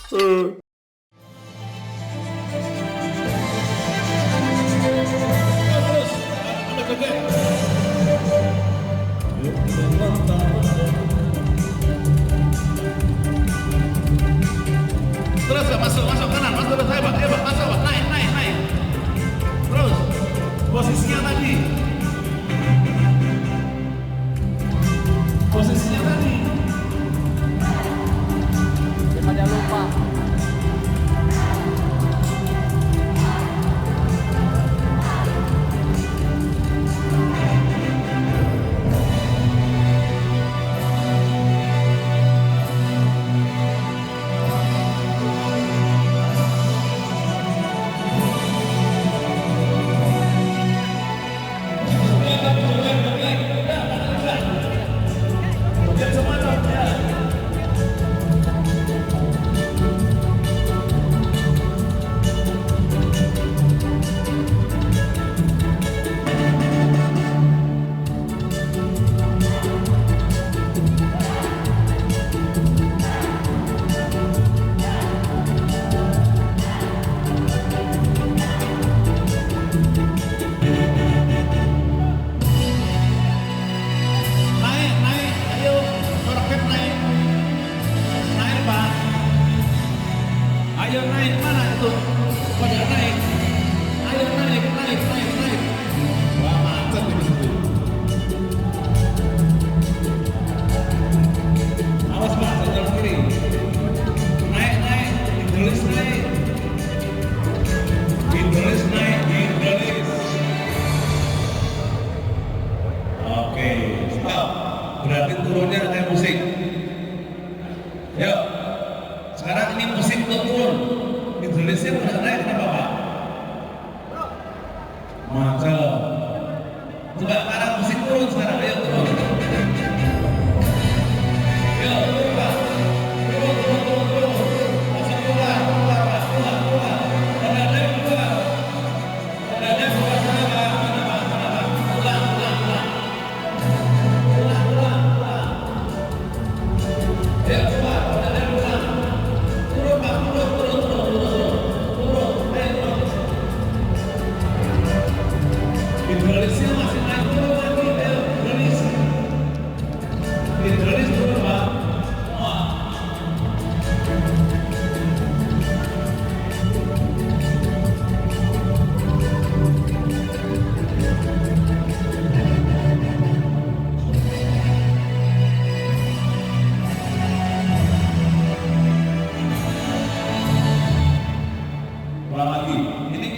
Terus masuk kanan, masuk terus, hebat, masuk, naik. Terus posisinya tadi. Daripada lupa. Naik, ayo, roket naik, Pak. Ayo naik, mana itu? Pada naik. Ayo naik. Wah, macet di situ. Awas Pak, sebelah kiri. Naik, hidrolis naik. Oke, stop. Berarti turunnya kayak musik. Yuk. Sekarang ini musik turun. Hidrolisnya udah naik, kenapa Pak? Mantap. Coba sekarang musik turun sekarang, ayo turun. Yuk, turun Pak. Turun. Masuk keluar Pak. Keluar. Ada keluar. Ada keluar sana Pak. Mana Pak? Pulang. Ya, Pak, ada pulang. Turun Pak, turun. Ayo. Hidrolisnya masih naik turun lagi, ayo hidrolis turun Pak. Wah. Ulang lagi. Ini